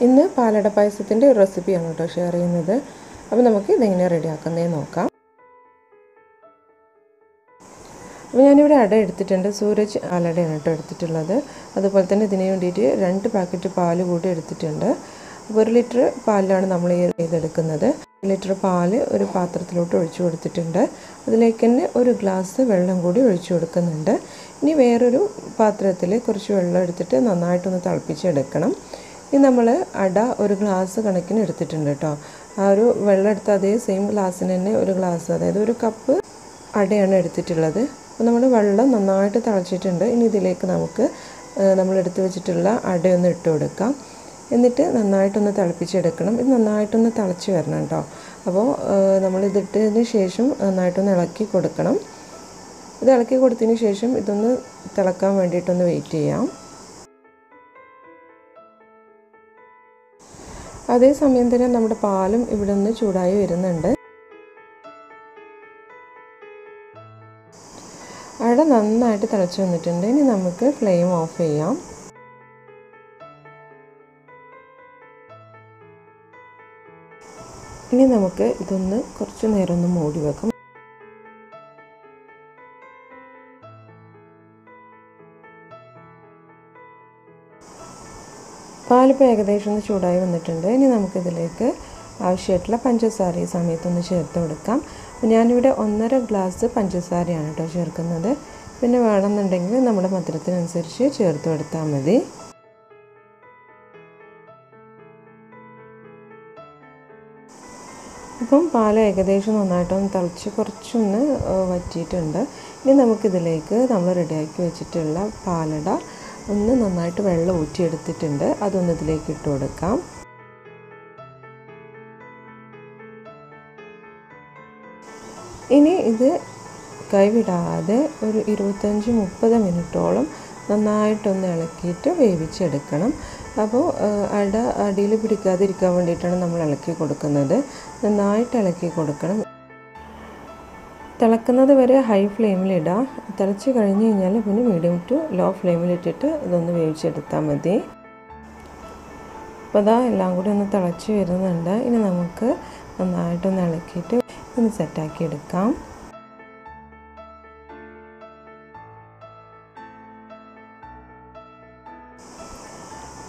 ഇന്ന് പാലട പായസത്തിൻ്റെ ഒരു റെസിപ്പിയാണ് കേട്ടോ ഷെയർ ചെയ്യുന്നത്. അപ്പോൾ നമുക്ക് ഇതെങ്ങനെ റെഡിയാക്കുന്നതെന്ന് നോക്കാം. അപ്പോൾ ഞാനിവിടെ അട എടുത്തിട്ടുണ്ട്. സൂരജ് പാലടയാണ് കേട്ടോ എടുത്തിട്ടുള്ളത്. അതുപോലെ തന്നെ ഇതിന് വേണ്ടിയിട്ട് 2 പാക്കറ്റ് പാൽ കൂടി എടുത്തിട്ടുണ്ട്. അപ്പോൾ 1 ലിറ്റർ പാലിലാണ് നമ്മൾ ഇതെടുക്കുന്നത്. 1 ലിറ്റർ പാല് ഒരു പാത്രത്തിലോട്ട് ഒഴിച്ചു കൊടുത്തിട്ടുണ്ട്. അതിലേക്ക് തന്നെ 1 ഗ്ലാസ് വെള്ളം കൂടി ഒഴിച്ചു കൊടുക്കുന്നുണ്ട്. ഇനി വേറൊരു പാത്രത്തിൽ കുറച്ച് വെള്ളം എടുത്തിട്ട് നന്നായിട്ടൊന്ന് തിളപ്പിച്ചെടുക്കണം. ഇനി നമ്മൾ അട 1 ഗ്ലാസ് കണക്കിന് എടുത്തിട്ടുണ്ട് കേട്ടോ. ആ ഒരു വെള്ളം എടുത്ത അതേ സെയിം ഗ്ലാസ്സിന് തന്നെ 1 ഗ്ലാസ്, അതായത് 1 കപ്പ് അടയാണ് എടുത്തിട്ടുള്ളത്. അപ്പോൾ നമ്മൾ വെള്ളം നന്നായിട്ട് തിളച്ചിട്ടുണ്ട്. ഇനി ഇതിലേക്ക് നമുക്ക് നമ്മളെടുത്ത് വെച്ചിട്ടുള്ള അടയൊന്ന് ഇട്ട് കൊടുക്കാം. എന്നിട്ട് നന്നായിട്ടൊന്ന് തിളപ്പിച്ചെടുക്കണം. ഇത് നന്നായിട്ടൊന്ന് തിളച്ച് വരണം കേട്ടോ. അപ്പോൾ നമ്മളിതിട്ടതിന് ശേഷം നന്നായിട്ടൊന്ന് ഇളക്കി കൊടുക്കണം. ഇത് ഇളക്കി കൊടുത്തതിന് ശേഷം ഇതൊന്ന് തിളക്കാൻ വേണ്ടിയിട്ടൊന്ന് വെയിറ്റ് ചെയ്യാം. അതേസമയം തന്നെ നമ്മുടെ പാലും ഇവിടെ നിന്ന് ചൂടായി വരുന്നുണ്ട്. അട നന്നായിട്ട് തിളച്ച് വന്നിട്ടുണ്ട്. ഇനി നമുക്ക് ഫ്ലെയിം ഓഫ് ചെയ്യാം. ഇനി നമുക്ക് ഇതൊന്ന് കുറച്ച് നേരം ഒന്ന് മൂടി വെക്കാം. പാലിപ്പോൾ ഏകദേശം ഒന്ന് ചൂടായി വന്നിട്ടുണ്ട്. ഇനി നമുക്കിതിലേക്ക് ആവശ്യമായിട്ടുള്ള പഞ്ചസാര ഈ സമയത്തൊന്ന് ചേർത്ത് കൊടുക്കാം. ഞാനിവിടെ 1.5 ഗ്ലാസ് പഞ്ചസാരയാണ് കേട്ടോ ചേർക്കുന്നത്. പിന്നെ വേണമെന്നുണ്ടെങ്കിൽ നമ്മുടെ മധുരത്തിനനുസരിച്ച് ചേർത്ത് കൊടുത്താൽ മതി. ഇപ്പം പാൽ ഏകദേശം നന്നായിട്ടൊന്ന് തിളച്ച് കുറച്ചൊന്ന് വറ്റിയിട്ടുണ്ട്. ഇനി നമുക്കിതിലേക്ക് നമ്മൾ റെഡിയാക്കി വെച്ചിട്ടുള്ള പാലട ഒന്ന് നന്നായിട്ട് വെള്ളം ഊറ്റിയെടുത്തിട്ടുണ്ട്. അതൊന്ന് ഇതിലേക്ക് ഇട്ട് കൊടുക്കാം. ഇനി ഇത് കൈവിടാതെ ഒരു 25-30 മിനിറ്റോളം നന്നായിട്ടൊന്ന് ഇളക്കിയിട്ട് വേവിച്ചെടുക്കണം. അപ്പോൾ അടിയിൽ പിടിക്കാതിരിക്കാൻ വേണ്ടിയിട്ടാണ് നമ്മൾ ഇളക്കി കൊടുക്കുന്നത്. നന്നായിട്ട് ഇളക്കി കൊടുക്കണം. തിളക്കുന്നത് വരെ ഹൈ ഫ്ലെയിമിലിടാം. തിളച്ച് കഴിഞ്ഞ് കഴിഞ്ഞാൽ പിന്നെ മീഡിയം ടു ലോ ഫ്ലെയിമിലിട്ടിട്ട് ഇതൊന്ന് വേവിച്ചെടുത്താൽ മതി. അപ്പോൾ അതാ എല്ലാം കൂടി ഒന്ന് തിളച്ച് വരുന്നുണ്ട്. ഇനി നമുക്ക് നന്നായിട്ടൊന്ന് ഇളക്കിയിട്ട് ഒന്ന് സെറ്റാക്കി എടുക്കാം.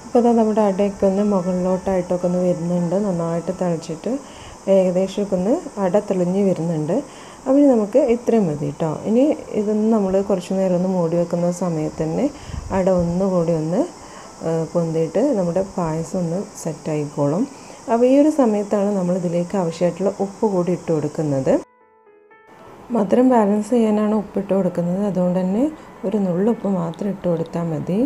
അപ്പോൾ അതാ നമ്മുടെ അടയൊക്കെ ഒന്ന് മുകളിലോട്ടായിട്ടൊക്കെ ഒന്ന് വരുന്നുണ്ട്. നന്നായിട്ട് തിളച്ചിട്ട് ഏകദേശമൊക്കെ ഒന്ന് അട തെളിഞ്ഞ് വരുന്നുണ്ട്. അപ്പോൾ നമുക്ക് ഇത്രയും മതി കേട്ടോ. ഇനി ഇതൊന്ന് നമ്മൾ കുറച്ച് നേരം ഒന്ന് മൂടി വെക്കുന്ന സമയത്ത് തന്നെ അട ഒന്നുകൂടി ഒന്ന് പൊന്തിയിട്ട് നമ്മുടെ പായസം ഒന്ന് സെറ്റായിക്കോളും. അപ്പോൾ ഈ ഒരു സമയത്താണ് നമ്മൾ ഇതിലേക്ക് ആവശ്യമായിട്ടുള്ള ഉപ്പ് കൂടി ഇട്ട് കൊടുക്കുന്നത്. മധുരം ബാലൻസ് ചെയ്യാനാണ് ഉപ്പിട്ട് കൊടുക്കുന്നത്. അതുകൊണ്ട് തന്നെ ഒരു നുള്ളുപ്പ് മാത്രം ഇട്ട് കൊടുത്താൽ മതി.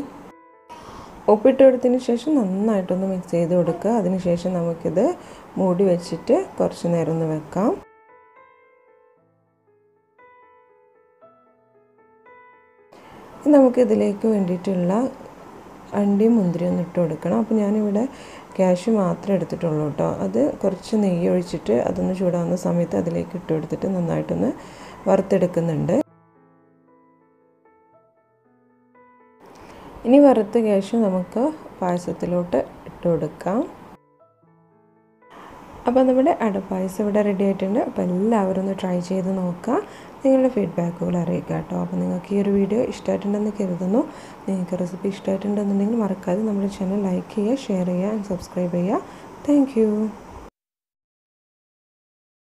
ഉപ്പിട്ട് കൊടുത്തതിന് ശേഷം നന്നായിട്ടൊന്ന് മിക്സ് ചെയ്ത് കൊടുക്കുക. അതിനുശേഷം നമുക്കിത് മൂടി വെച്ചിട്ട് കുറച്ച് നേരം ഒന്ന് വെക്കാം. നമുക്കിതിലേക്ക് വേണ്ടിയിട്ടുള്ള അണ്ടിയും മുന്തിരിയും ഒന്ന് ഇട്ട് കൊടുക്കണം. അപ്പോൾ ഞാനിവിടെ കാഷ്യൂ മാത്രമേ എടുത്തിട്ടുള്ളൂ കേട്ടോ. അത് കുറച്ച് നെയ്യ് ഒഴിച്ചിട്ട് അതൊന്ന് ചൂടാകുന്ന സമയത്ത് അതിലേക്ക് ഇട്ട് കൊടുത്തിട്ട് നന്നായിട്ടൊന്ന് വറുത്തെടുക്കുന്നുണ്ട്. ഇനി വറുത്ത കാഷ്യൂ നമുക്ക് പായസത്തിലോട്ട് ഇട്ട് കൊടുക്കാം. അപ്പോൾ നമ്മുടെ അടപ്പായസം ഇവിടെ റെഡി ആയിട്ടുണ്ട്. അപ്പോൾ എല്ലാവരും ഒന്ന് ട്രൈ ചെയ്ത് നോക്കുക. നിങ്ങളുടെ ഫീഡ്ബാക്കുകൾ അറിയിക്കുക കേട്ടോ. അപ്പോൾ നിങ്ങൾക്ക് ഈ ഒരു വീഡിയോ ഇഷ്ടമായിട്ടുണ്ടെന്ന് കരുതുന്നു. നിങ്ങൾക്ക് റെസിപ്പി ഇഷ്ടമായിട്ടുണ്ടെന്നുണ്ടെങ്കിൽ മറക്കാതെ നമ്മുടെ ചാനൽ ലൈക്ക് ചെയ്യുക, ഷെയർ ചെയ്യുക ആൻഡ് സബ്സ്ക്രൈബ് ചെയ്യുക. താങ്ക്